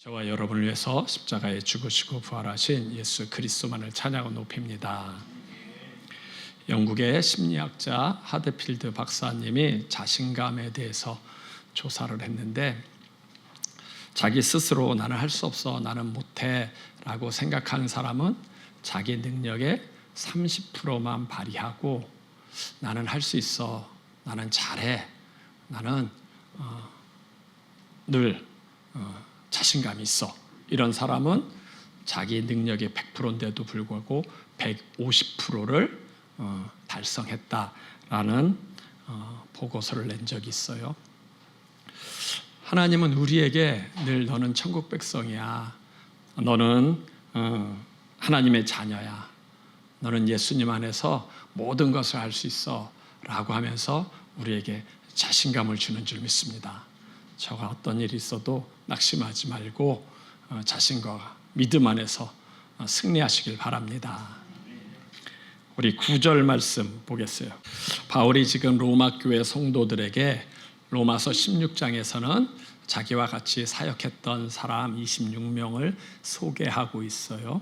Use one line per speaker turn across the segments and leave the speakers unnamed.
저와 여러분을 위해서 십자가에 죽으시고 부활하신 예수 그리스도만을 찬양하고 높입니다. 영국의 심리학자 하드필드 박사님이 자신감에 대해서 조사를 했는데, 자기 스스로 나는 할 수 없어, 나는 못해 라고 생각하는 사람은 자기 능력의 30%만 발휘하고, 나는 할 수 있어, 나는 잘해, 나는 늘 자신감이 있어, 이런 사람은 자기 능력의 100%인데도 불구하고 150%를 달성했다라는 보고서를 낸 적이 있어요. 하나님은 우리에게 늘 너는 천국 백성이야, 너는 하나님의 자녀야, 너는 예수님 안에서 모든 것을 할 수 있어 라고 하면서 우리에게 자신감을 주는 줄 믿습니다. 저가 어떤 일이 있어도 낙심하지 말고 자신과 믿음 안에서 승리하시길 바랍니다. 우리 9절 말씀 보겠어요. 바울이 지금 로마 교회 성도들에게 로마서 16장에서는 자기와 같이 사역했던 사람 26명을 소개하고 있어요.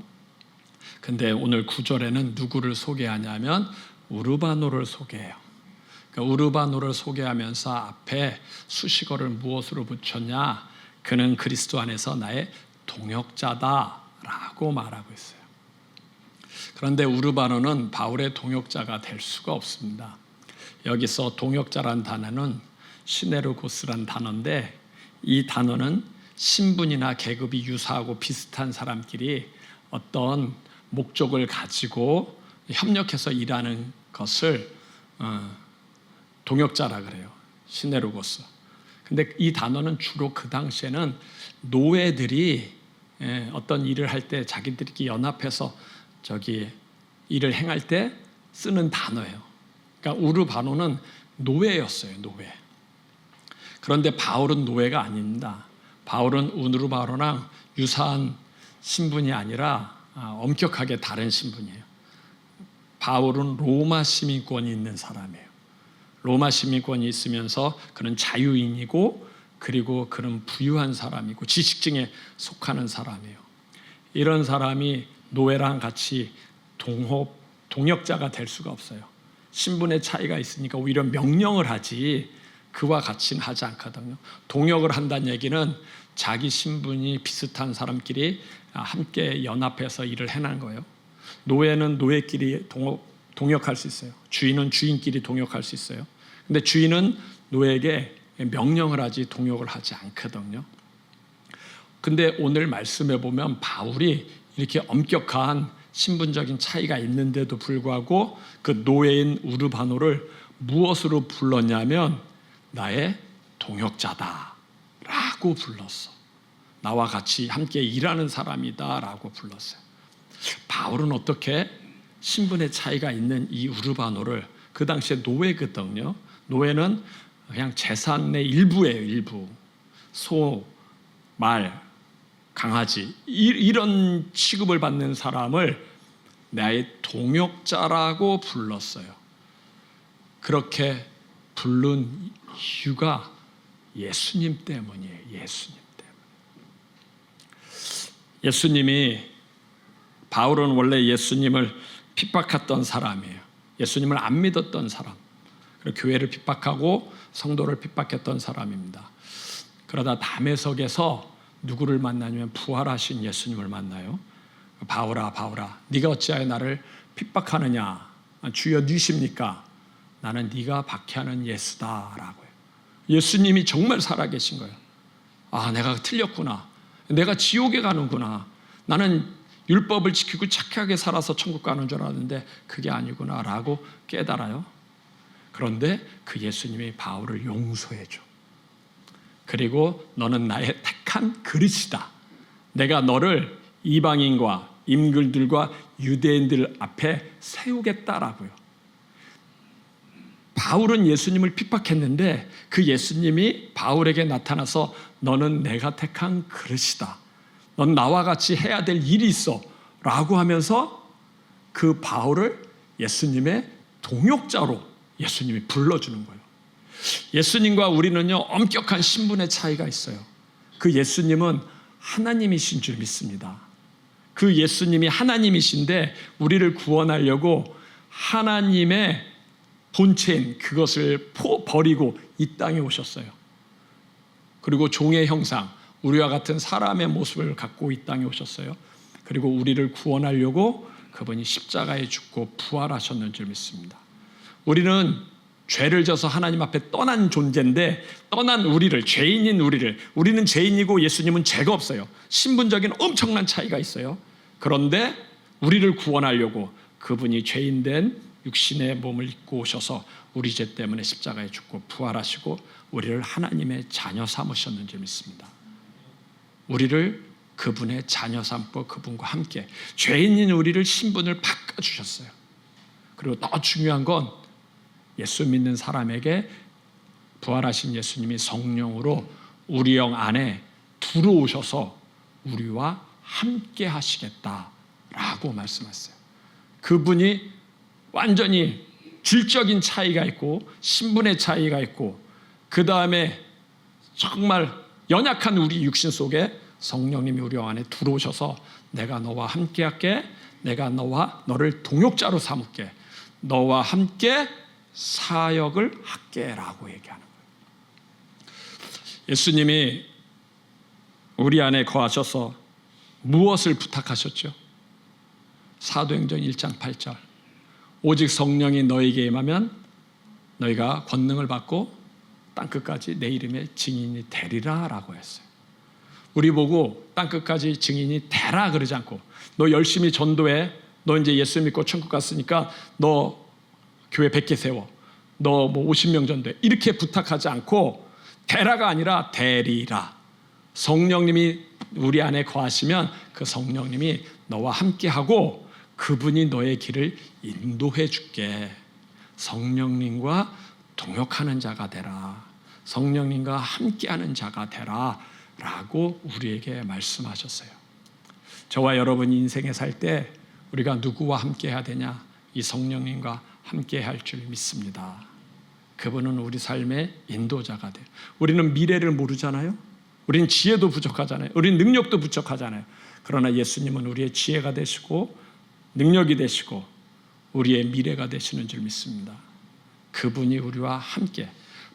근데 오늘 9절에는 누구를 소개하냐면 우르바노를 소개해요. 그러니까 우르바노를 소개하면서 앞에 수식어를 무엇으로 붙였냐? 그는 그리스도 안에서 나의 동역자다라고 말하고 있어요. 그런데 우르바노는 바울의 동역자가 될 수가 없습니다. 여기서 동역자란 단어는 시네르고스란 단어인데, 이 단어는 신분이나 계급이 유사하고 비슷한 사람끼리 어떤 목적을 가지고 협력해서 일하는 것을 동역자라 그래요. 시네르고스. 근데 이 단어는 주로 그 당시에는 노예들이 어떤 일을 할 때 자기들끼리 연합해서 일을 행할 때 쓰는 단어예요. 그러니까 우르바노는 노예였어요, 노예. 그런데 바울은 노예가 아닙니다. 바울은 우르바노랑 유사한 신분이 아니라 엄격하게 다른 신분이에요. 바울은 로마 시민권이 있는 사람이에요. 로마 시민권이 있으면서 그는 자유인이고, 그리고 그는 부유한 사람이고 지식층에 속하는 사람이에요. 이런 사람이 노예랑 같이 동역자가 될 수가 없어요. 신분의 차이가 있으니까 오히려 명령을 하지 그와 같이는 하지 않거든요. 동역을 한다는 얘기는 자기 신분이 비슷한 사람끼리 함께 연합해서 일을 해낸 거예요. 노예는 노예끼리 동역할 수 있어요. 주인은 주인끼리 동역할 수 있어요. 근데 주인은 노예에게 명령을 하지 동역을 하지 않거든요. 근데 오늘 말씀에 보면 바울이 이렇게 엄격한 신분적인 차이가 있는데도 불구하고 그 노예인 우르바노를 무엇으로 불렀냐면 나의 동역자다 라고 불렀어. 나와 같이 함께 일하는 사람이다 라고 불렀어요. 바울은 어떻게 신분의 차이가 있는 이 우르바노를, 그 당시에 노예거든요. 노예는 그냥 재산의 일부예요, 일부. 소, 말, 강아지 이런 취급을 받는 사람을 나의 동역자라고 불렀어요. 그렇게 부른 이유가 예수님 때문이에요. 예수님 때문. 예수님이, 바울은 원래 예수님을 핍박했던 사람이에요. 예수님을 안 믿었던 사람, 그리고 교회를 핍박하고 성도를 핍박했던 사람입니다. 그러다 담에석에서 누구를 만나냐면 부활하신 예수님을 만나요. 바울아, 바울아, 네가 어찌하여 나를 핍박하느냐? 주여 누구십니까? 나는 네가 박해하는 예수다라고요. 예수님이 정말 살아계신 거예요. 아, 내가 틀렸구나. 내가 지옥에 가는구나. 나는 율법을 지키고 착하게 살아서 천국 가는 줄 알았는데 그게 아니구나라고 깨달아요. 그런데 그 예수님이 바울을 용서해줘. 그리고 너는 나의 택한 그릇이다. 내가 너를 이방인과 임금들과 유대인들 앞에 세우겠다라고요. 바울은 예수님을 핍박했는데 그 예수님이 바울에게 나타나서 너는 내가 택한 그릇이다. 넌 나와 같이 해야 될 일이 있어 라고 하면서 그 바울을 예수님의 동역자로 예수님이 불러주는 거예요. 예수님과 우리는요, 엄격한 신분의 차이가 있어요. 그 예수님은 하나님이신 줄 믿습니다. 그 예수님이 하나님이신데 우리를 구원하려고 하나님의 본체인 그것을 버리고 이 땅에 오셨어요. 그리고 종의 형상, 우리와 같은 사람의 모습을 갖고 이 땅에 오셨어요. 그리고 우리를 구원하려고 그분이 십자가에 죽고 부활하셨는 줄 믿습니다. 우리는 죄를 져서 하나님 앞에 떠난 존재인데, 떠난 우리를, 죄인인 우리는 죄인이고 예수님은 죄가 없어요. 신분적인 엄청난 차이가 있어요. 그런데 우리를 구원하려고 그분이 죄인된 육신의 몸을 입고 오셔서 우리 죄 때문에 십자가에 죽고 부활하시고 우리를 하나님의 자녀 삼으셨는 줄 믿습니다. 우리를 그분의 자녀 삼고 그분과 함께 죄인인 우리를 신분을 바꿔주셨어요. 그리고 더 중요한 건 예수 믿는 사람에게 부활하신 예수님이 성령으로 우리 영 안에 들어오셔서 우리와 함께 하시겠다라고 말씀하셨어요. 그분이 완전히 질적인 차이가 있고 신분의 차이가 있고 그 다음에 정말 연약한 우리 육신 속에 성령님이 우리 영 안에 들어오셔서 내가 너와 함께 할게, 내가 너를 동역자로 삼을게, 너와 함께 사역을 할게 라고 얘기하는 거예요. 예수님이 우리 안에 거하셔서 무엇을 부탁하셨죠? 사도행전 1장 8절 오직 성령이 너에게 임하면 너희가 권능을 받고 땅끝까지 내 이름의 증인이 되리라 라고 했어요. 우리 보고 땅끝까지 증인이 되라 그러지 않고 너 열심히 전도해, 너 이제 예수 믿고 천국 갔으니까 너 교회 100개 세워, 너 뭐 50명 전도해, 이렇게 부탁하지 않고 되라가 아니라 되리라. 성령님이 우리 안에 거하시면 그 성령님이 너와 함께하고 그분이 너의 길을 인도해 줄게. 성령님과 동역하는 자가 되라, 성령님과 함께하는 자가 되라 라고 우리에게 말씀하셨어요. 저와 여러분이 인생에 살 때 우리가 누구와 함께 해야 되냐? 이 성령님과 함께 할 줄 믿습니다. 그분은 우리 삶의 인도자가 돼요. 우리는 미래를 모르잖아요. 우리는 지혜도 부족하잖아요. 우리는 능력도 부족하잖아요. 그러나 예수님은 우리의 지혜가 되시고 능력이 되시고 우리의 미래가 되시는 줄 믿습니다. 그분이 우리와 함께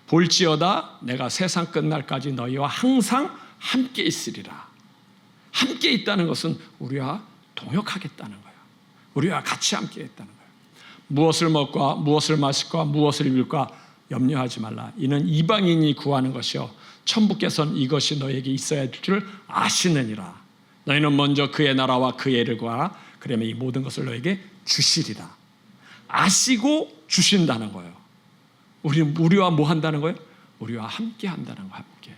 볼지어다 내가 세상 끝날까지 너희와 항상 함께 있으리라. 함께 있다는 것은 우리와 동역하겠다는 거예요. 우리와 같이 함께 있다는 거예요. 무엇을 먹과 무엇을 마실까 무엇을 입을까 염려하지 말라. 이는 이방인이 구하는 것이요 천부께서는 이것이 너에게 있어야 될 줄 아시느니라. 너희는 먼저 그의 나라와 그의 의를 구하라. 그러면 이 모든 것을 너에게 주시리라. 아시고 주신다는 거예요. 우리와 뭐 한다는 거예요? 우리와 함께 한다는 거예요. 함께.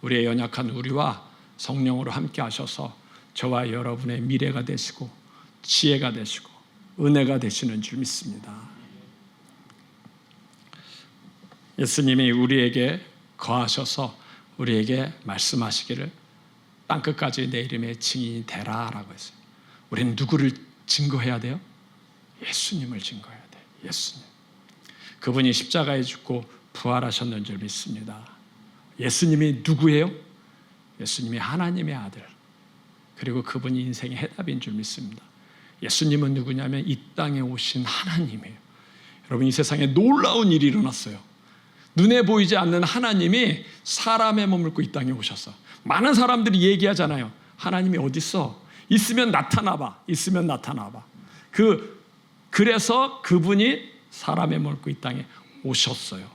우리의 연약한 우리와 성령으로 함께 하셔서 저와 여러분의 미래가 되시고 지혜가 되시고 은혜가 되시는 줄 믿습니다. 예수님이 우리에게 거하셔서 우리에게 말씀하시기를 땅끝까지 내 이름의 증인이 되라 라고 했어요. 우리는 누구를 증거해야 돼요? 예수님을 증거해야 돼요. 예수님. 그분이 십자가에 죽고 부활하셨는 줄 믿습니다. 예수님이 누구예요? 예수님이 하나님의 아들, 그리고 그분이 인생의 해답인 줄 믿습니다. 예수님은 누구냐면 이 땅에 오신 하나님이에요. 여러분, 이 세상에 놀라운 일이 일어났어요. 눈에 보이지 않는 하나님이 사람의 몸을 입고 이 땅에 오셔서 많은 사람들이 얘기하잖아요. 하나님이 어디 있어? 있으면 나타나봐. 있으면 나타나봐. 그래서 그분이 사람의 몸을 입고 이 땅에 오셨어요.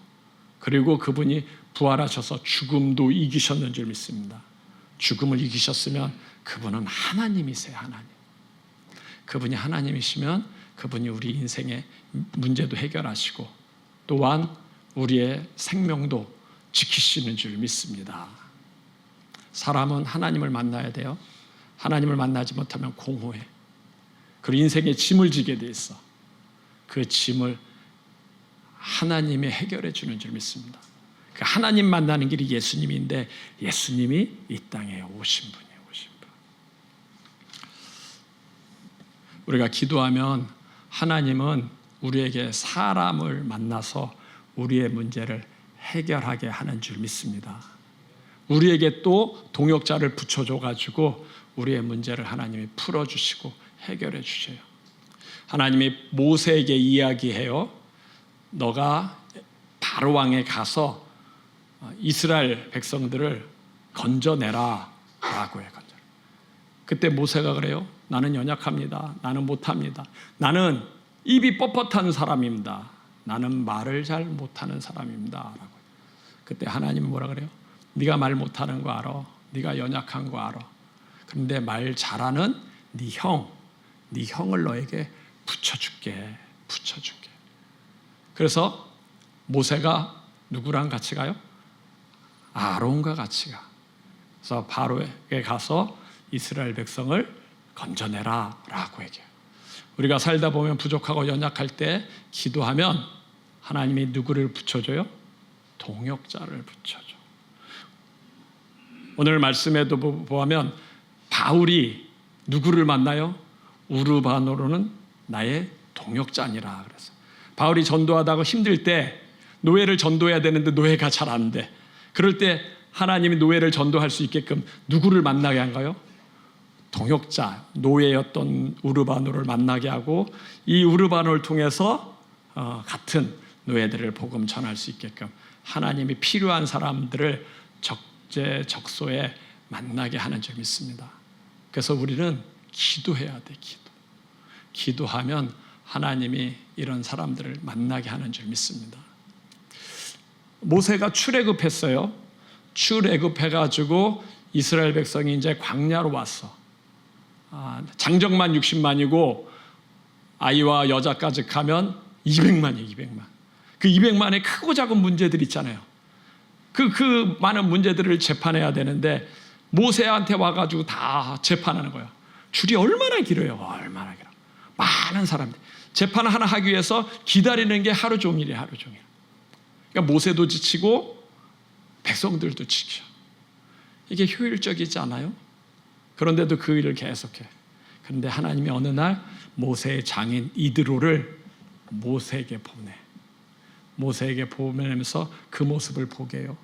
그리고 그분이 부활하셔서 죽음도 이기셨는 줄 믿습니다. 죽음을 이기셨으면 그분은 하나님이세요. 하나님. 그분이 하나님이시면 그분이 우리 인생의 문제도 해결하시고 또한 우리의 생명도 지키시는 줄 믿습니다. 사람은 하나님을 만나야 돼요. 하나님을 만나지 못하면 공허해. 그리고 인생에 짐을 지게 돼 있어. 그 짐을 하나님이 해결해 주는 줄 믿습니다. 그 하나님 만나는 길이 예수님인데 예수님이 이 땅에 오신 분이에요. 오신 분. 우리가 기도하면 하나님은 우리에게 사람을 만나서 우리의 문제를 해결하게 하는 줄 믿습니다. 우리에게 또 동역자를 붙여줘가지고 우리의 문제를 하나님이 풀어주시고 해결해 주셔요. 하나님이 모세에게 이야기해요. 너가 바로 왕에 가서 이스라엘 백성들을 건져내라 라고 해요. 그때 모세가 그래요. 나는 연약합니다. 나는 못합니다. 나는 입이 뻣뻣한 사람입니다. 나는 말을 잘 못하는 사람입니다. 라고. 그때 하나님은 뭐라 그래요? 네가 말 못하는 거 알아. 네가 연약한 거 알아. 그런데 말 잘하는 네 형을 너에게 붙여줄게. 그래서 모세가 누구랑 같이 가요? 아론과 같이 가. 그래서 바로에게 가서 이스라엘 백성을 건져내라 라고 얘기해요. 우리가 살다 보면 부족하고 연약할 때 기도하면 하나님이 누구를 붙여줘요? 동역자를 붙여줘. 오늘 말씀에도 보면 바울이 누구를 만나요? 우르바노로는 나의 동역자니라 그래서 바울이 전도하다가 힘들 때 노예를 전도해야 되는데 노예가 잘 안 돼. 그럴 때 하나님이 노예를 전도할 수 있게끔 누구를 만나게 한가요? 동역자, 노예였던 우르바노를 만나게 하고 이 우르바노를 통해서 같은 노예들을 복음 전할 수 있게끔 하나님이 필요한 사람들을 적재적소에 만나게 하는 점이 있습니다. 그래서 우리는 기도해야 돼. 기도하면 하나님이 이런 사람들을 만나게 하는 줄 믿습니다. 모세가 출애굽했어요. 출애굽해가지고 이스라엘 백성이 이제 광야로 왔어. 장정만 60만이고 아이와 여자까지 가면 200만이에요. 200만. 그 200만의 크고 작은 문제들 있잖아요. 그 많은 문제들을 재판해야 되는데 모세한테 와가지고 다 재판하는 거예요. 줄이 얼마나 길어요. 얼마나 길어. 많은 사람들. 재판 하나 하기 위해서 기다리는 게 하루 종일이에요. 하루 종일. 그러니까 모세도 지치고 백성들도 지쳐. 이게 효율적이지 않아요? 그런데도 그 일을 계속해. 그런데 하나님이 어느 날 모세의 장인 이드로를 모세에게 보내. 모세에게 보내면서 그 모습을 보게 해요.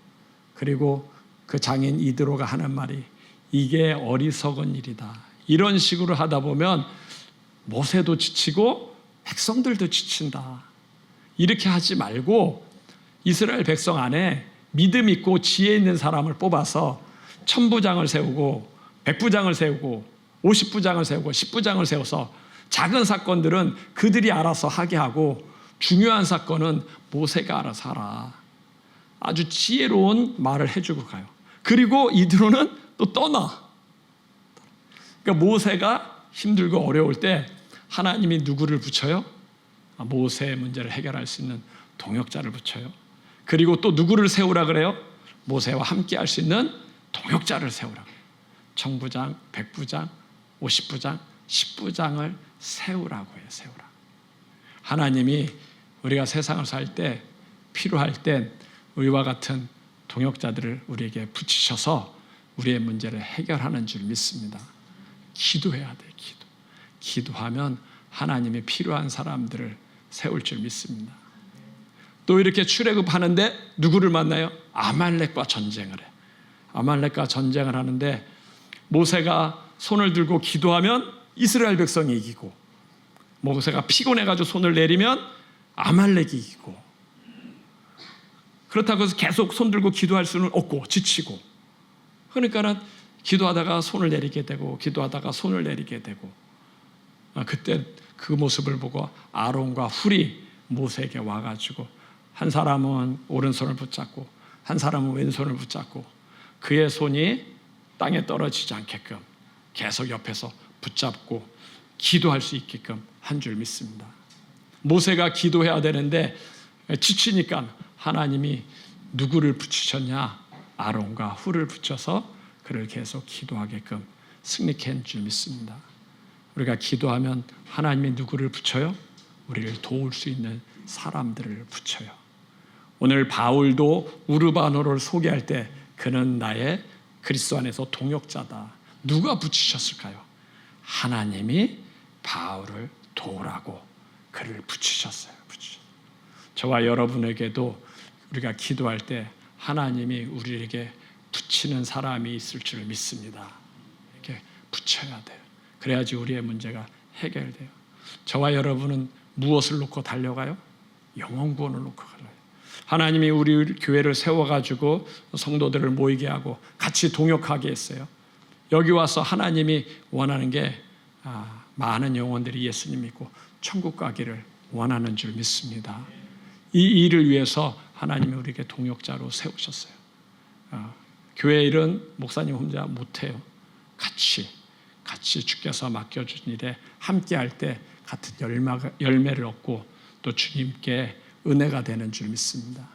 그리고 그 장인 이드로가 하는 말이 이게 어리석은 일이다. 이런 식으로 하다 보면 모세도 지치고 백성들도 지친다. 이렇게 하지 말고 이스라엘 백성 안에 믿음 있고 지혜 있는 사람을 뽑아서 1000부장을 세우고 100부장을 세우고 50부장을 세우고 10부장을 세워서 작은 사건들은 그들이 알아서 하게 하고 중요한 사건은 모세가 알아서 하라. 아주 지혜로운 말을 해주고 가요. 그리고 이드로는 또 떠나. 그러니까 모세가 힘들고 어려울 때 하나님이 누구를 붙여요? 모세의 문제를 해결할 수 있는 동역자를 붙여요. 그리고 또 누구를 세우라 그래요? 모세와 함께 할 수 있는 동역자를 세우라. 1000부장, 100부장, 50부장, 10부장을 세우라고 해요. 세우라. 하나님이 우리가 세상을 살 때 필요할 땐 우리와 같은 동역자들을 우리에게 붙이셔서 우리의 문제를 해결하는 줄 믿습니다. 기도해야 돼. 기도하면 하나님이 필요한 사람들을 세울 줄 믿습니다. 또 이렇게 출애굽하는데 누구를 만나요? 아말렉과 전쟁을 해. 아말렉과 전쟁을 하는데 모세가 손을 들고 기도하면 이스라엘 백성이 이기고 모세가 피곤해가지고 손을 내리면 아말렉이 이기고 그렇다고 해서 계속 손 들고 기도할 수는 없고 지치고 그러니까는 기도하다가 손을 내리게 되고 기도하다가 손을 내리게 되고 그때 그 모습을 보고 아론과 훌이 모세에게 와가지고 한 사람은 오른손을 붙잡고 한 사람은 왼손을 붙잡고 그의 손이 땅에 떨어지지 않게끔 계속 옆에서 붙잡고 기도할 수 있게끔 한 줄 믿습니다. 모세가 기도해야 되는데 지치니까 하나님이 누구를 붙이셨냐? 아론과 훌을 붙여서 그를 계속 기도하게끔 승리케 한 줄 믿습니다. 우리가 기도하면 하나님이 누구를 붙여요? 우리를 도울 수 있는 사람들을 붙여요. 오늘 바울도 우르바노를 소개할 때 그는 나의 그리스도 안에서 동역자다. 누가 붙이셨을까요? 하나님이 바울을 도우라고 그를 붙이셨어요. 저와 여러분에게도 우리가 기도할 때 하나님이 우리에게 붙이는 사람이 있을 줄 믿습니다. 이렇게 붙여야 돼요. 그래야지 우리의 문제가 해결돼요. 저와 여러분은 무엇을 놓고 달려가요? 영혼 구원을 놓고 달려요. 하나님이 우리 교회를 세워가지고 성도들을 모이게 하고 같이 동역하게 했어요. 여기 와서 하나님이 원하는 게 많은 영혼들이 예수님 믿고 천국 가기를 원하는 줄 믿습니다. 이 일을 위해서 하나님이 우리에게 동역자로 세우셨어요. 교회 일은 목사님 혼자 못해요. 같이 주께서 맡겨준 일에 함께할 때 같은 열매를 얻고 또 주님께 은혜가 되는 줄 믿습니다.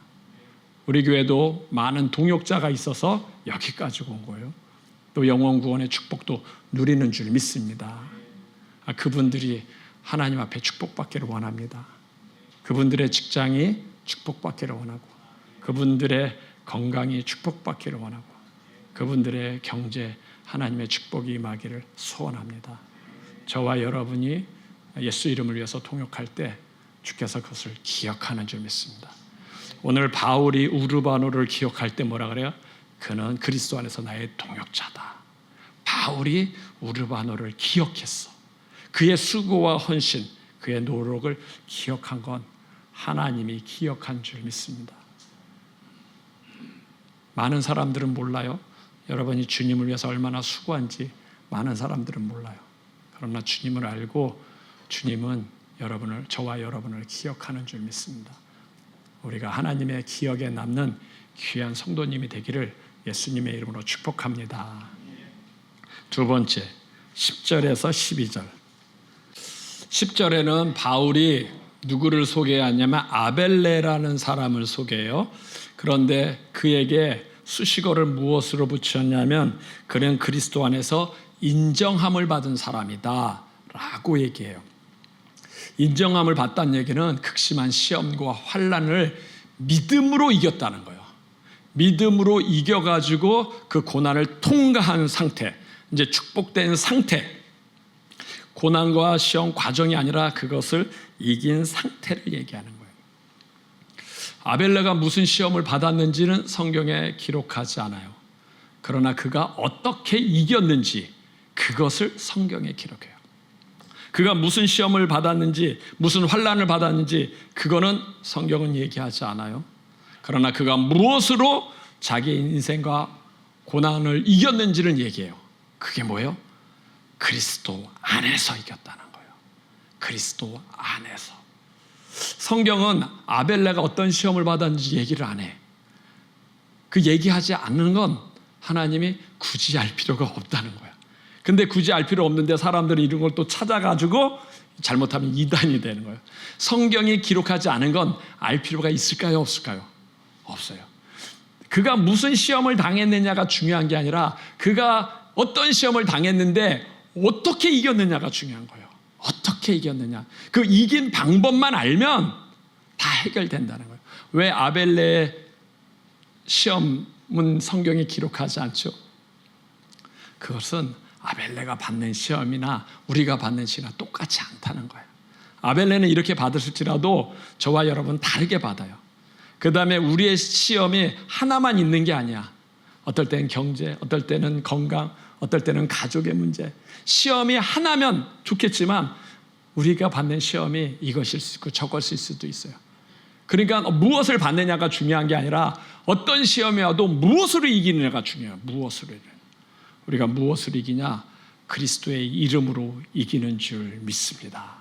우리 교회도 많은 동역자가 있어서 여기까지 온 거예요. 또 영혼 구원의 축복도 누리는 줄 믿습니다. 그분들이 하나님 앞에 축복받기를 원합니다. 그분들의 직장이 축복받기를 원하고, 그분들의 건강이 축복받기를 원하고, 그분들의 경제 하나님의 축복이 임하기를 소원합니다. 저와 여러분이 예수 이름을 위해서 동역할 때 주께서 그것을 기억하는 줄 믿습니다. 오늘 바울이 우르바노를 기억할 때 뭐라 그래요? 그는 그리스도 안에서 나의 동역자다. 바울이 우르바노를 기억했어. 그의 수고와 헌신, 그의 노력을 기억한 건 하나님이 기억한 줄 믿습니다. 많은 사람들은 몰라요. 여러분이 주님을 위해서 얼마나 수고한지 많은 사람들은 몰라요. 그러나 주님을 알고 주님은 저와 여러분을 기억하는 줄 믿습니다. 우리가 하나님의 기억에 남는 귀한 성도님이 되기를 예수님의 이름으로 축복합니다. 두 번째, 10절에서 12절. 10절에는 바울이 누구를 소개하냐면 아벨레라는 사람을 소개해요. 그런데 그에게 수식어를 무엇으로 붙였냐면 그는 그리스도 안에서 인정함을 받은 사람이다 라고 얘기해요. 인정함을 받다는 얘기는 극심한 시험과 환난을 믿음으로 이겼다는 거예요. 믿음으로 이겨가지고 그 고난을 통과한 상태, 이제 축복된 상태, 고난과 시험 과정이 아니라 그것을 이긴 상태를 얘기하는 거예요. 아벨레가 무슨 시험을 받았는지는 성경에 기록하지 않아요. 그러나 그가 어떻게 이겼는지 그것을 성경에 기록해요. 그가 무슨 시험을 받았는지, 무슨 환난을 받았는지 그거는 성경은 얘기하지 않아요. 그러나 그가 무엇으로 자기 인생과 고난을 이겼는지를 얘기해요. 그게 뭐예요? 그리스도 안에서 이겼다는 거예요. 그리스도 안에서. 성경은 아벨레가 어떤 시험을 받았는지 얘기를 안 해. 그 얘기하지 않는 건 하나님이 굳이 알 필요가 없다는 거야. 근데 굳이 알 필요 없는데 사람들이 이런 걸 또 찾아가지고 잘못하면 이단이 되는 거예요. 성경이 기록하지 않은 건 알 필요가 있을까요? 없을까요? 없어요. 그가 무슨 시험을 당했느냐가 중요한 게 아니라 그가 어떤 시험을 당했는데 어떻게 이겼느냐가 중요한 거예요. 어떻게 이겼느냐. 그 이긴 방법만 알면 다 해결된다는 거예요. 왜 아벨레의 시험은 성경에 기록하지 않죠? 그것은 아벨레가 받는 시험이나 우리가 받는 시험이나 똑같지 않다는 거예요. 아벨레는 이렇게 받으실지라도 저와 여러분 다르게 받아요. 그 다음에 우리의 시험이 하나만 있는 게 아니야. 어떨 때는 경제, 어떨 때는 건강, 어떨 때는 가족의 문제. 시험이 하나면 좋겠지만 우리가 받는 시험이 이것일 수 있고 저것일 수도 있어요. 그러니까 무엇을 받느냐가 중요한 게 아니라 어떤 시험이 와도 무엇으로 이기느냐가 중요해요. 무엇으로. 우리가 무엇을 이기냐? 그리스도의 이름으로 이기는 줄 믿습니다.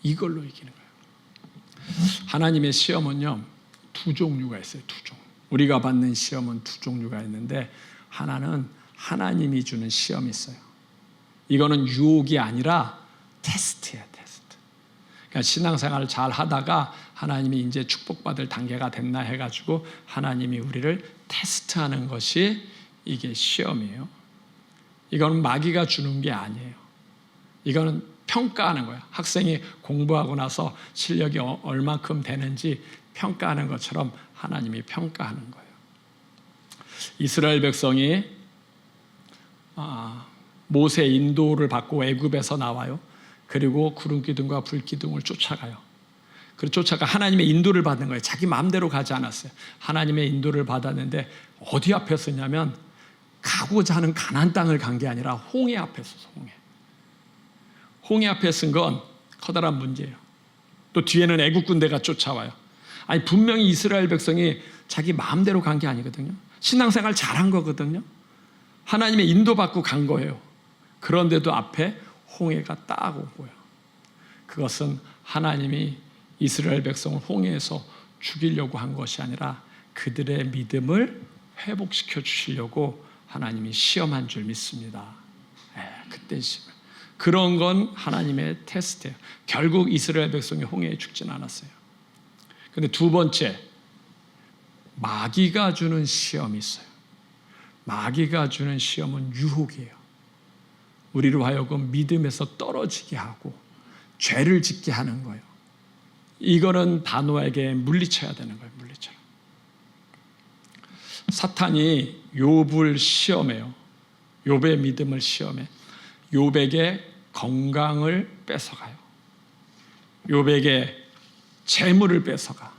이걸로 이기는 거예요. 하나님의 시험은요, 두 종류가 있어요. 두 종류. 우리가 받는 시험은 두 종류가 있는데 하나는 하나님이 주는 시험이 있어요. 이거는 유혹이 아니라 테스트예요. 테스트. 그러니까 신앙생활을 잘 하다가 하나님이 이제 축복받을 단계가 됐나 해가지고 하나님이 우리를 테스트하는 것이 이게 시험이에요. 이거는 마귀가 주는 게 아니에요. 이거는 평가하는 거예요. 학생이 공부하고 나서 실력이 얼마큼 되는지 평가하는 것처럼 하나님이 평가하는 거예요. 이스라엘 백성이 모세 인도를 받고 애굽에서 나와요. 그리고 구름기둥과 불기둥을 쫓아가요. 그리고 쫓아가 하나님의 인도를 받는 거예요. 자기 마음대로 가지 않았어요. 하나님의 인도를 받았는데 어디 앞에 섰냐면 가고자 하는 가나안 땅을 간 게 아니라 홍해 앞에 섰어. 홍해 앞에 쓴 건 커다란 문제예요. 또 뒤에는 애국 군대가 쫓아와요. 아니 분명히 이스라엘 백성이 자기 마음대로 간 게 아니거든요. 신앙생활 잘한 거거든요. 하나님의 인도받고 간 거예요. 그런데도 앞에 홍해가 딱 오고요. 그것은 하나님이 이스라엘 백성을 홍해에서 죽이려고 한 것이 아니라 그들의 믿음을 회복시켜 주시려고 하나님이 시험한 줄 믿습니다. 그때 시험. 그런 건 하나님의 테스트예요. 결국 이스라엘 백성이 홍해에 죽지는 않았어요. 그런데 두 번째, 마귀가 주는 시험이 있어요. 마귀가 주는 시험은 유혹이에요. 우리로 하여금 믿음에서 떨어지게 하고 죄를 짓게 하는 거예요. 이거는 단호하게 물리쳐야 되는 거예요. 물리쳐라. 사탄이 욥을 시험해요. 욥의 믿음을 시험해. 욥에게 건강을 뺏어가요. 욥에게 재물을 뺏어가.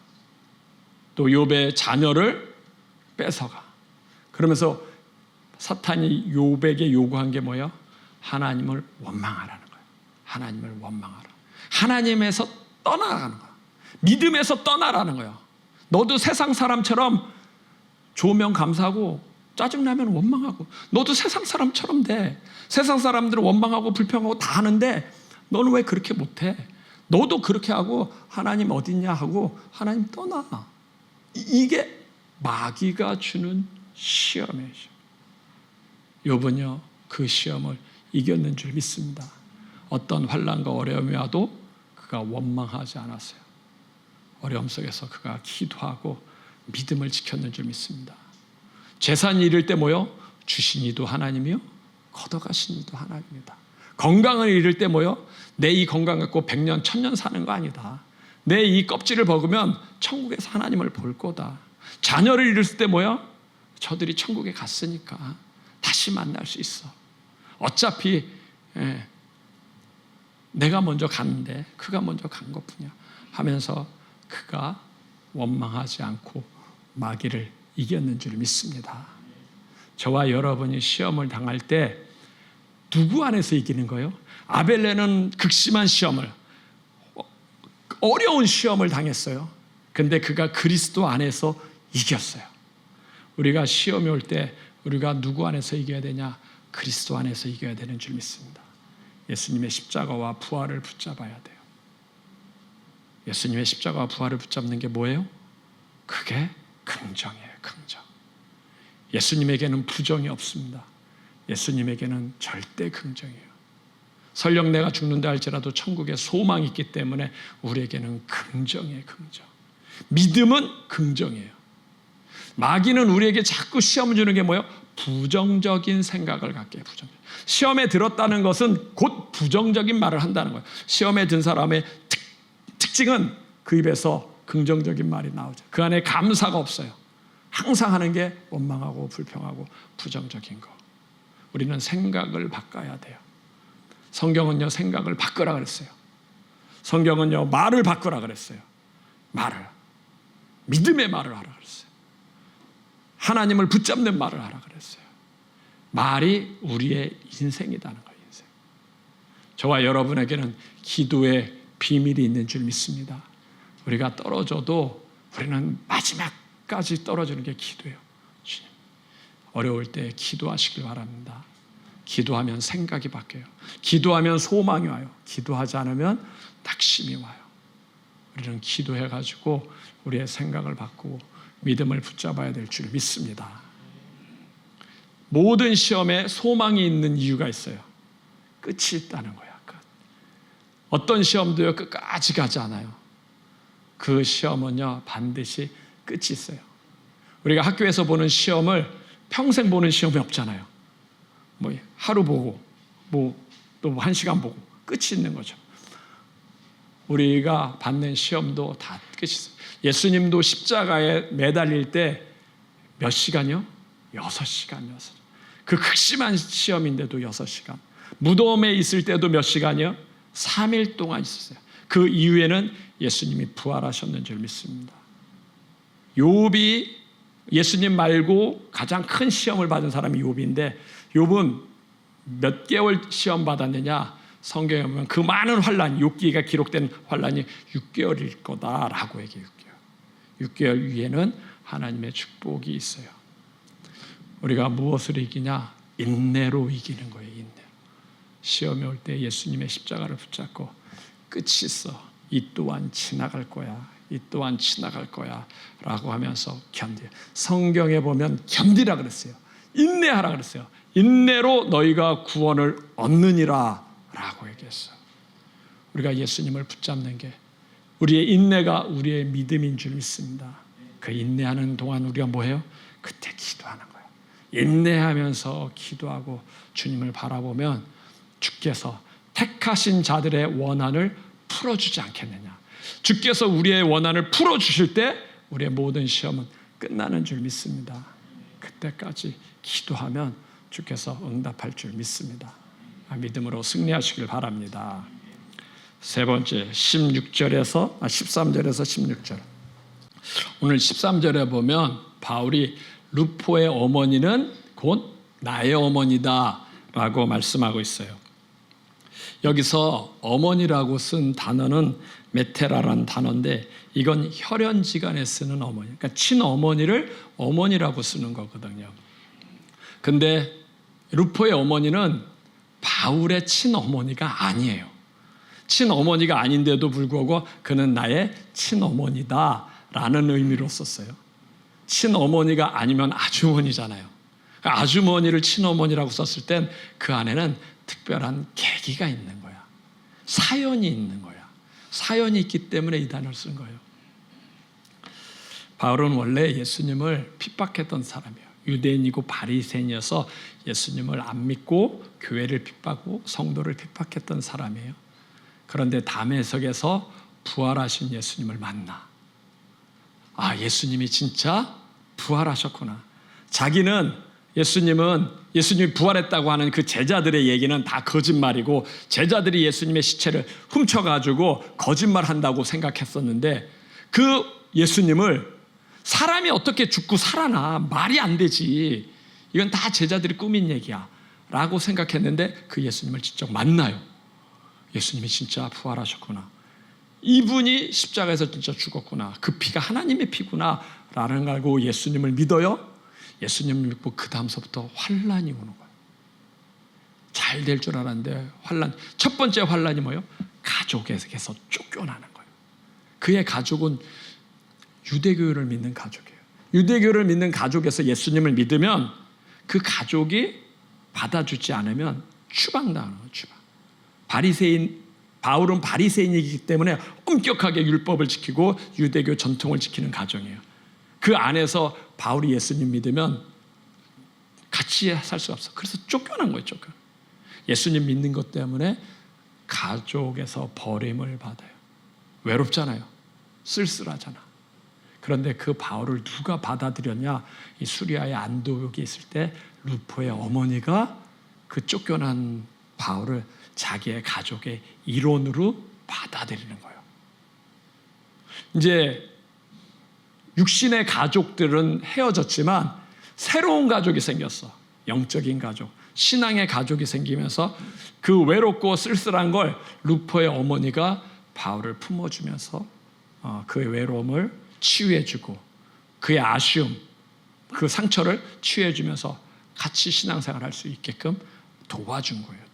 또 욥의 자녀를 뺏어가. 그러면서 사탄이 욥에게 요구한 게 뭐예요? 하나님을 원망하라는 거예요. 하나님을 원망하라. 하나님에서 떠나라는 거예요. 믿음에서 떠나라는 거예요. 너도 세상 사람처럼 좋으면 감사하고 짜증나면 원망하고, 너도 세상 사람처럼 돼. 세상 사람들은 원망하고 불평하고 다 하는데 너는 왜 그렇게 못해? 너도 그렇게 하고 하나님 어딨냐 하고 하나님 떠나. 이게 마귀가 주는 시험이에요. 욥은요 그 시험을 이겼는 줄 믿습니다. 어떤 환난과 어려움이 와도 그가 원망하지 않았어요. 어려움 속에서 그가 기도하고 믿음을 지켰는 줄 믿습니다. 재산이 잃을 때 뭐요? 주신 이도 하나님이요 걷어가신 이도 하나님이다. 건강을 잃을 때 뭐요? 내 이 건강 갖고 100년 1000년 사는 거 아니다. 내 이 껍질을 먹으면 천국에서 하나님을 볼 거다. 자녀를 잃을 때 뭐요? 저들이 천국에 갔으니까 다시 만날 수 있어. 어차피 내가 먼저 갔는데 그가 먼저 간 것뿐이야 하면서 그가 원망하지 않고 마귀를 이겼는 줄 믿습니다. 저와 여러분이 시험을 당할 때 누구 안에서 이기는 거예요? 아벨레는 극심한 시험을, 어려운 시험을 당했어요. 근데 그가 그리스도 안에서 이겼어요. 우리가 시험이 올 때 우리가 누구 안에서 이겨야 되냐? 그리스도 안에서 이겨야 되는 줄 믿습니다. 예수님의 십자가와 부활을 붙잡아야 돼요. 예수님의 십자가와 부활을 붙잡는 게 뭐예요? 그게 긍정이에요. 긍정. 예수님에게는 부정이 없습니다. 예수님에게는 절대 긍정이에요. 설령 내가 죽는다 할지라도 천국에 소망이 있기 때문에 우리에게는 긍정이에요. 긍정. 믿음은 긍정이에요. 마귀는 우리에게 자꾸 시험을 주는 게 뭐예요? 부정적인 생각을 갖게 해요. 부정적. 시험에 들었다는 것은 곧 부정적인 말을 한다는 거예요. 시험에 든 사람의 특징은 그 입에서 긍정적인 말이 나오죠. 그 안에 감사가 없어요. 항상 하는 게 원망하고 불평하고 부정적인 거. 우리는 생각을 바꿔야 돼요. 성경은요 생각을 바꾸라 그랬어요. 성경은요 말을 바꾸라 그랬어요. 말을. 믿음의 말을 하라 그랬어요. 하나님을 붙잡는 말을 하라 그랬어요. 말이 우리의 인생이라는 거예요. 인생. 저와 여러분에게는 기도의 비밀이 있는 줄 믿습니다. 우리가 떨어져도 우리는 마지막까지 떨어지는 게 기도예요. 어려울 때 기도하시길 바랍니다. 기도하면 생각이 바뀌어요. 기도하면 소망이 와요. 기도하지 않으면 낙심이 와요. 우리는 기도해가지고 우리의 생각을 바꾸고 믿음을 붙잡아야 될 줄 믿습니다. 모든 시험에 소망이 있는 이유가 있어요. 끝이 있다는 거야. 끝. 어떤 시험도요 끝까지 가지 않아요. 그 시험은요 반드시 끝이 있어요. 우리가 학교에서 보는 시험을 평생 보는 시험이 없잖아요. 뭐 하루 보고 뭐 또 1시간 보고 끝이 있는 거죠. 우리가 받는 시험도 다 끝이 있어요. 예수님도 십자가에 매달릴 때 몇 시간이요? 6시간. 그 극심한 시험인데도 6시간. 무덤에 있을 때도 몇 시간이요? 3일 동안 있었어요. 그 이후에는 예수님이 부활하셨는 줄 믿습니다. 욥이 예수님 말고 가장 큰 시험을 받은 사람이 욥인데, 욥은 몇 개월 시험 받았느냐? 성경에 보면 그 많은 환란, 욥기가 기록된 환란이 6개월일 거다라고 얘기해요. 6개월 위에는 하나님의 축복이 있어요. 우리가 무엇으로 이기냐? 인내로 이기는 거예요. 인내로. 시험이 올 때 예수님의 십자가를 붙잡고 끝이 있어. 이 또한 지나갈 거야. 이 또한 지나갈 거야 라고 하면서 견뎌. 성경에 보면 견디라 그랬어요. 인내하라 그랬어요. 인내로 너희가 구원을 얻느니라 라고 얘기했어요. 우리가 예수님을 붙잡는 게 우리의 인내가 우리의 믿음인 줄 믿습니다. 그 인내하는 동안 우리가 뭐해요? 그때 기도하는 거예요. 인내하면서 기도하고 주님을 바라보면 주께서 택하신 자들의 원한을 풀어주지 않겠느냐. 주께서 우리의 원한을 풀어주실 때 우리의 모든 시험은 끝나는 줄 믿습니다. 그때까지 기도하면 주께서 응답할 줄 믿습니다. 믿음으로 승리하시길 바랍니다. 세 번째 13절에서 16절. 오늘 13절에 보면 바울이 루포의 어머니는 곧 나의 어머니다 라고 말씀하고 있어요. 여기서 어머니라고 쓴 단어는 메테라라는 단어인데, 이건 혈연지간에 쓰는 어머니, 그러니까 친어머니를 어머니라고 쓰는 거거든요. 근데 루포의 어머니는 바울의 친어머니가 아니에요. 친어머니가 아닌데도 불구하고 그는 나의 친어머니다 라는 의미로 썼어요. 친어머니가 아니면 아주머니잖아요. 그러니까 아주머니를 친어머니라고 썼을 땐 그 안에는 특별한 계기가 있는 거야. 사연이 있는 거야. 사연이 있기 때문에 이 단어를 쓴 거예요. 바울은 원래 예수님을 핍박했던 사람이에요. 유대인이고 바리새인이어서 예수님을 안 믿고 교회를 핍박하고 성도를 핍박했던 사람이에요. 그런데 다메섹에서 부활하신 예수님을 만나. 아, 예수님이 진짜 부활하셨구나. 자기는 예수님이 부활했다고 하는 그 제자들의 얘기는 다 거짓말이고, 제자들이 예수님의 시체를 훔쳐가지고 거짓말한다고 생각했었는데, 그 예수님을 사람이 어떻게 죽고 살아나? 말이 안 되지. 이건 다 제자들이 꾸민 얘기야 라고 생각했는데, 그 예수님을 직접 만나요. 예수님이 진짜 부활하셨구나. 이분이 십자가에서 진짜 죽었구나. 그 피가 하나님의 피구나 라는 걸 알고 예수님을 믿어요. 예수님을 믿고 그 다음서부터 환란이 오는 거예요. 잘 될 줄 알았는데 첫 번째 환란이 뭐예요? 가족에게서 쫓겨나는 거예요. 그의 가족은 유대교를 믿는 가족이에요. 유대교를 믿는 가족에서 예수님을 믿으면 그 가족이 받아주지 않으면 추방당하는 거예요. 추방. 바울은 바리새인이기 때문에 엄격하게 율법을 지키고 유대교 전통을 지키는 가정이에요. 그 안에서 바울이 예수님 믿으면 같이 살 수 없어. 그래서 쫓겨난 거예요. 예수님 믿는 것 때문에 가족에서 버림을 받아요. 외롭잖아요. 쓸쓸하잖아. 그런데 그 바울을 누가 받아들였냐? 이 수리아의 안디옥에 있을 때 루포의 어머니가 그 쫓겨난 바울을 자기의 가족의 일원으로 받아들이는 거예요. 이제 육신의 가족들은 헤어졌지만 새로운 가족이 생겼어. 영적인 가족, 신앙의 가족이 생기면서 그 외롭고 쓸쓸한 걸 루포의 어머니가 바울을 품어주면서 그의 외로움을 치유해주고 그의 아쉬움, 그 상처를 치유해주면서 같이 신앙생활할 수 있게끔 도와준 거예요.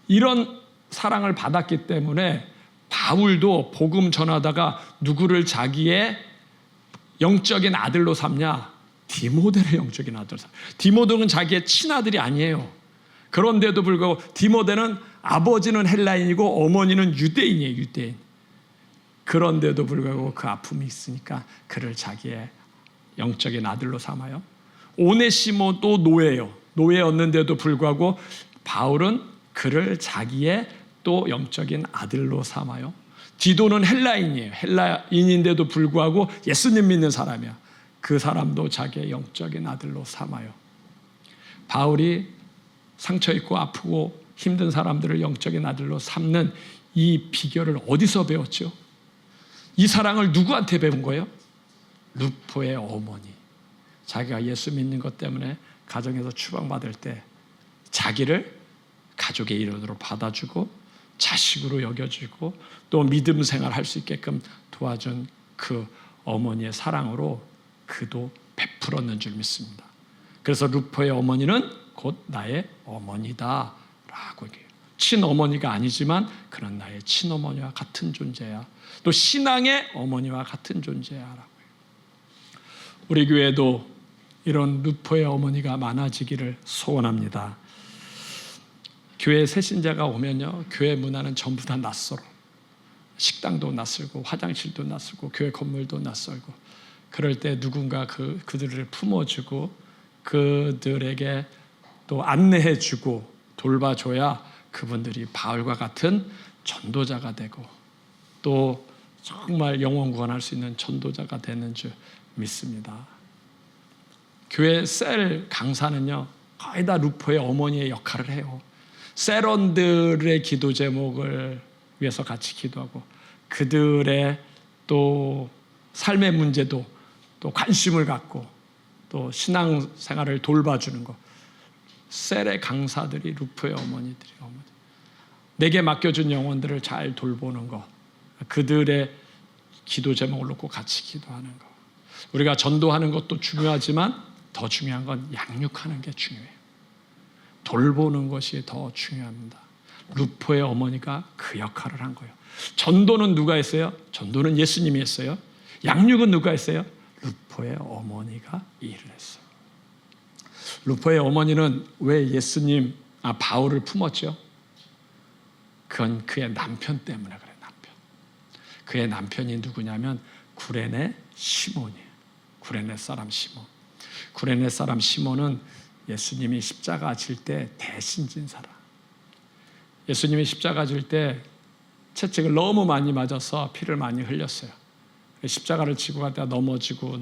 이런 사랑을 받았기 때문에 바울도 복음 전하다가 누구를 자기의 영적인 아들로 삼냐? 디모데를 영적인 아들로 삼. 디모데는 자기의 친아들이 아니에요. 그런데도 불구하고 디모데는 아버지는 헬라인이고 어머니는 유대인이에요. 유대인. 그런데도 불구하고 그 아픔이 있으니까 그를 자기의 영적인 아들로 삼아요. 오네시모도 노예예요. 노예였는데도 불구하고 바울은 그를 자기의 또 영적인 아들로 삼아요. 디도는 헬라인이에요. 헬라인인데도 불구하고 예수님 믿는 사람이야. 그 사람도 자기의 영적인 아들로 삼아요. 바울이 상처 있고 아프고 힘든 사람들을 영적인 아들로 삼는 이 비결을 어디서 배웠죠? 이 사랑을 누구한테 배운 거예요? 루포의 어머니, 자기가 예수 믿는 것 때문에 가정에서 추방받을 때 자기를 가족의 일원으로 받아주고 자식으로 여겨주고 또 믿음 생활할 수 있게끔 도와준 그 어머니의 사랑으로 그도 베풀었는 줄 믿습니다. 그래서 루포의 어머니는 곧 나의 어머니다 라고 얘기해요. 친어머니가 아니지만 그런 나의 친어머니와 같은 존재야. 또 신앙의 어머니와 같은 존재야 라고 해요. 우리 교회도 이런 루포의 어머니가 많아지기를 소원합니다. 교회 새신자가 오면요, 교회 문화는 전부 다 낯설어. 식당도 낯설고 화장실도 낯설고 교회 건물도 낯설고, 그럴 때 누군가 그들을 품어주고 그들에게 또 안내해주고 돌봐줘야 그분들이 바울과 같은 전도자가 되고 또 정말 영혼 구원할 수 있는 전도자가 되는 줄 믿습니다. 교회 셀 강사는요, 거의 다 루포의 어머니의 역할을 해요. 셀원들의 기도 제목을 위해서 같이 기도하고 그들의 또 삶의 문제도 또 관심을 갖고 또 신앙생활을 돌봐주는 것, 셀의 강사들이 루포의 어머니들이 내게 맡겨준 영혼들을 잘 돌보는 것, 그들의 기도 제목을 놓고 같이 기도하는 것. 우리가 전도하는 것도 중요하지만 더 중요한 건 양육하는 게 중요해요. 돌보는 것이 더 중요합니다. 루포의 어머니가 그 역할을 한 거예요. 전도는 누가 했어요? 전도는 예수님이 했어요. 양육은 누가 했어요? 루포의 어머니가 일을 했어요. 루포의 어머니는 왜 바울을 품었죠? 그건 그의 남편 때문에 그래요. 그의 남편이 누구냐면 구레네 시몬이에요. 구레네 사람 시몬. 구레네 사람 시몬은 예수님이 십자가 질 때 대신 진 사람. 예수님이 십자가 질 때 채찍을 너무 많이 맞아서 피를 많이 흘렸어요. 십자가를 지고 갈 때 넘어지고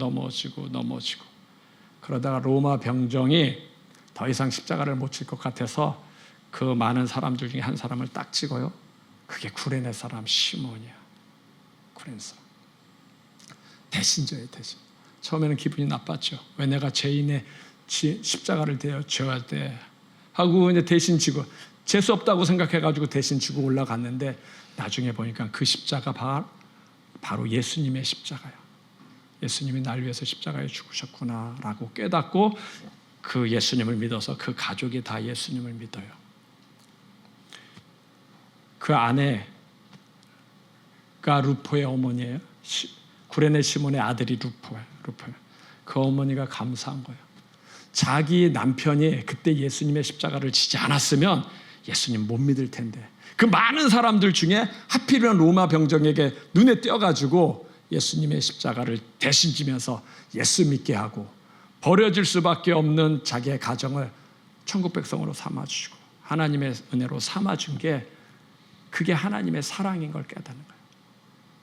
그러다가 로마 병정이 더 이상 십자가를 못 질 것 같아서 그 많은 사람들 중에 한 사람을 딱 찍어요. 그게 구레네 사람 시몬이야. 구레네 사람. 대신자예요, 대신. 처음에는 기분이 나빴죠. 왜 내가 죄인의 십자가를 져야 돼 하고 이제 대신 지고, 재수 없다고 생각해가지고 대신 지고 올라갔는데 나중에 보니까 그 십자가 바로 예수님의 십자가야. 예수님이 날 위해서 십자가에 죽으셨구나라고 깨닫고 그 예수님을 믿어서 그 가족이 다 예수님을 믿어요. 그 아내가 루포의 어머니예요. 구레네 시몬의 아들이 루포예요. 그 어머니가 감사한 거예요. 자기 남편이 그때 예수님의 십자가를 지지 않았으면 예수님 못 믿을 텐데, 그 많은 사람들 중에 하필이면 로마 병정에게 눈에 띄어가지고 예수님의 십자가를 대신 지면서 예수 믿게 하고 버려질 수밖에 없는 자기의 가정을 천국 백성으로 삼아주시고 하나님의 은혜로 삼아준 게, 그게 하나님의 사랑인 걸 깨닫는 거예요.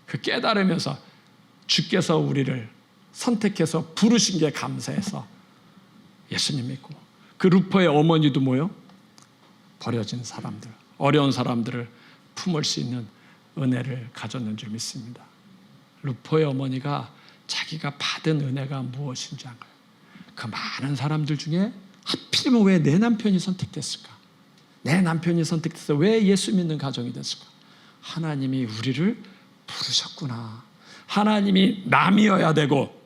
그 깨달으면서 주께서 우리를 선택해서 부르신 게 감사해서 예수님 믿고, 그 루포의 어머니도 뭐요? 버려진 사람들, 어려운 사람들을 품을 수 있는 은혜를 가졌는 줄 믿습니다. 루포의 어머니가 자기가 받은 은혜가 무엇인지 안 거예요. 그 많은 사람들 중에 하필이면 왜 내 남편이 선택됐을까? 내 남편이 선택돼서 왜 예수 믿는 가정이 됐을까? 하나님이 우리를 부르셨구나. 하나님이 남이어야 되고,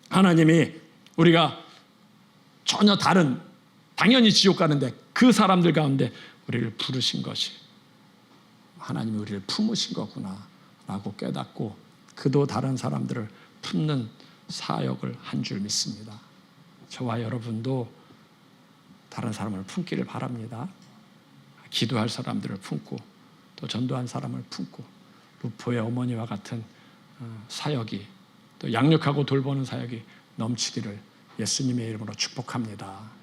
하나님이 우리가 전혀 다른, 당연히 지옥 가는데 그 사람들 가운데 우리를 부르신 것이 하나님이 우리를 품으신 거구나 라고 깨닫고 그도 다른 사람들을 품는 사역을 한 줄 믿습니다. 저와 여러분도 다른 사람을 품기를 바랍니다. 기도할 사람들을 품고 또 전도한 사람을 품고 루포의 어머니와 같은 사역이, 또 양육하고 돌보는 사역이 넘치기를 예수님의 이름으로 축복합니다.